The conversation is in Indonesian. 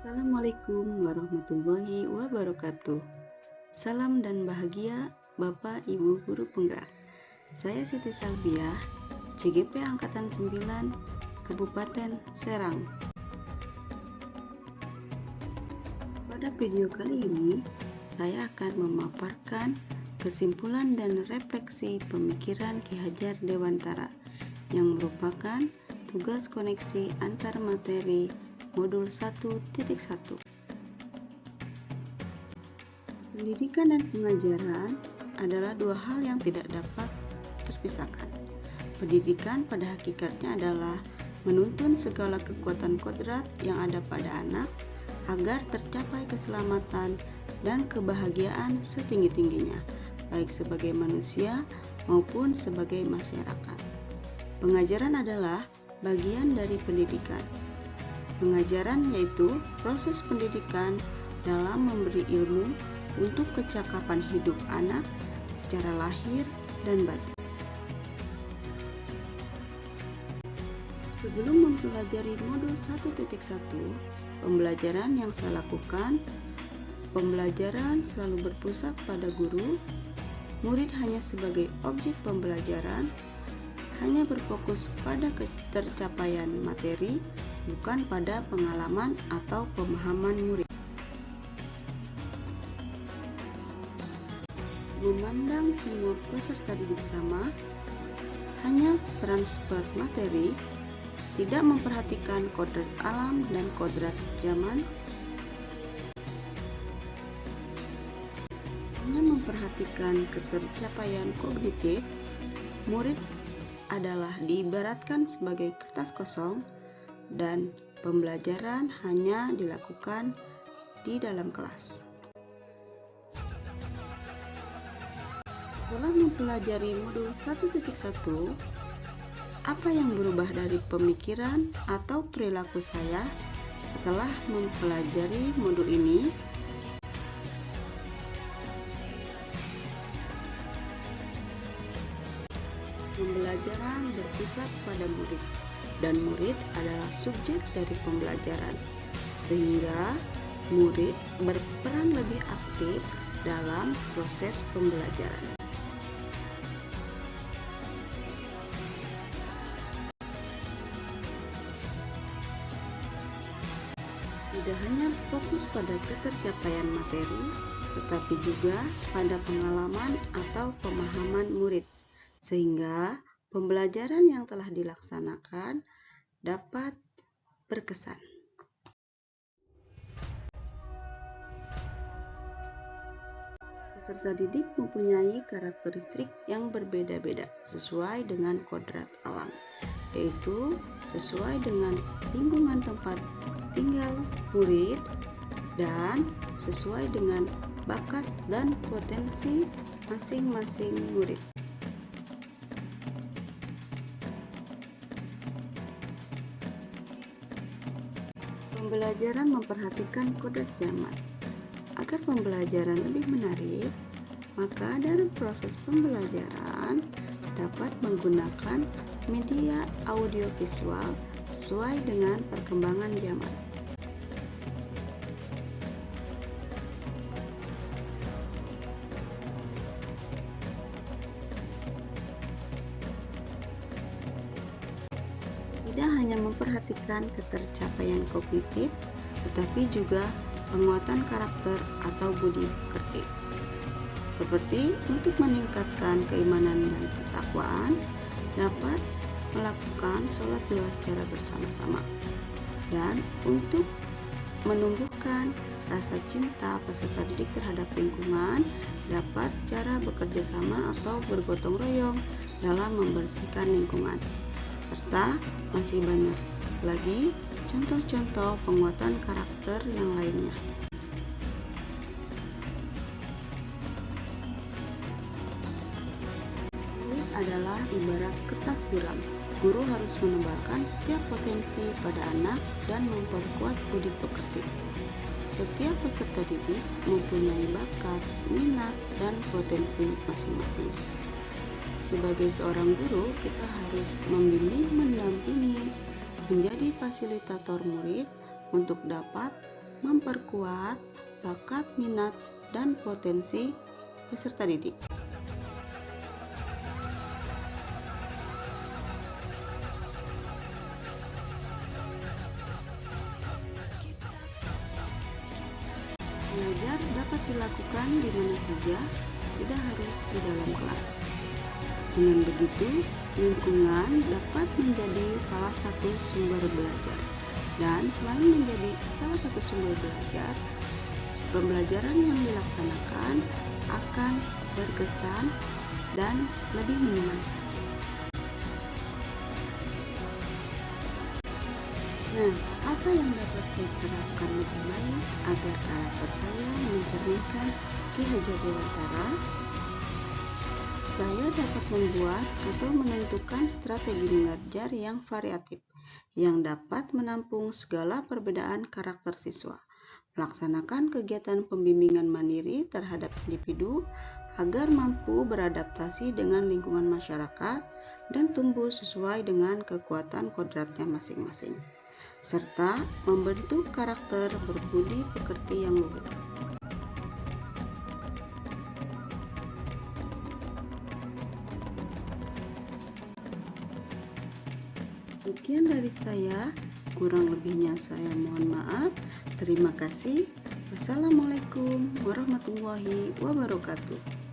Assalamualaikum warahmatullahi wabarakatuh. Salam dan bahagia Bapak Ibu Guru Penggerak. Saya Siti Salbiah, CGP Angkatan 9, Kabupaten Serang. Pada video kali ini, saya akan memaparkan kesimpulan dan refleksi pemikiran Ki Hajar Dewantara yang merupakan tugas koneksi antar materi Modul 1.1. Pendidikan dan pengajaran adalah dua hal yang tidak dapat terpisahkan. Pendidikan pada hakikatnya adalah menuntun segala kekuatan kodrat yang ada pada anak agar tercapai keselamatan dan kebahagiaan setinggi-tingginya, baik sebagai manusia maupun sebagai masyarakat. Pengajaran adalah bagian dari pendidikan. Pengajaran yaitu proses pendidikan dalam memberi ilmu untuk kecakapan hidup anak secara lahir dan batin. Sebelum mempelajari modul 1.1, pembelajaran yang saya lakukan, pembelajaran selalu berpusat pada guru, murid hanya sebagai objek pembelajaran, hanya berfokus pada ketercapaian materi, bukan pada pengalaman atau pemahaman murid. Memandang semua peserta didik sama, hanya transfer materi, tidak memperhatikan kodrat alam dan kodrat zaman, hanya memperhatikan ketercapaian kognitif, murid adalah diibaratkan sebagai kertas kosong dan pembelajaran hanya dilakukan di dalam kelas. Setelah mempelajari modul 1.1, apa yang berubah dari pemikiran atau perilaku saya setelah mempelajari modul ini? Pembelajaran berpusat pada murid, dan murid adalah subjek dari pembelajaran, sehingga murid berperan lebih aktif dalam proses pembelajaran. Tidak hanya fokus pada ketercapaian materi, tetapi juga pada pengalaman atau pemahaman murid, sehingga pembelajaran yang telah dilaksanakan dapat berkesan. Peserta didik mempunyai karakteristik yang berbeda-beda sesuai dengan kodrat alam, yaitu sesuai dengan lingkungan tempat tinggal murid dan sesuai dengan bakat dan potensi masing-masing murid. Pembelajaran memperhatikan kodrat zaman. Agar pembelajaran lebih menarik, maka dalam proses pembelajaran dapat menggunakan media audiovisual sesuai dengan perkembangan zaman. Tidak hanya memperhatikan ketercapaian kognitif, tetapi juga penguatan karakter atau budi pekerti. Seperti untuk meningkatkan keimanan dan ketakwaan, dapat melakukan sholat dua secara bersama-sama. Dan untuk menumbuhkan rasa cinta peserta didik terhadap lingkungan, dapat secara bekerja sama atau bergotong royong dalam membersihkan lingkungan. Serta masih banyak lagi contoh-contoh penguatan karakter yang lainnya. Murid adalah ibarat kertas buram. Guru harus menebarkan setiap potensi pada anak dan memperkuat budi pekerti. Setiap peserta didik mempunyai bakat, minat, dan potensi masing-masing. Sebagai seorang guru, kita harus membimbing, mendampingi, menjadi fasilitator murid untuk dapat memperkuat bakat, minat, dan potensi peserta didik. Belajar dapat dilakukan di mana saja, tidak harus di dalam kelas. Dengan begitu, lingkungan dapat menjadi salah satu sumber belajar. Dan selain menjadi salah satu sumber belajar, pembelajaran yang dilaksanakan akan berkesan dan lebih menyenangkan. Nah, apa yang dapat saya terapkan lebih baik agar karakter saya mencerminkan Ki Hajar Dewantara? Saya dapat membuat atau menentukan strategi mengajar yang variatif, yang dapat menampung segala perbedaan karakter siswa. Melaksanakan kegiatan pembimbingan mandiri terhadap individu agar mampu beradaptasi dengan lingkungan masyarakat dan tumbuh sesuai dengan kekuatan kodratnya masing-masing, serta membentuk karakter berbudi pekerti yang luhur. Sekian dari saya, kurang lebihnya saya mohon maaf. Terima kasih. Wassalamualaikum warahmatullahi wabarakatuh.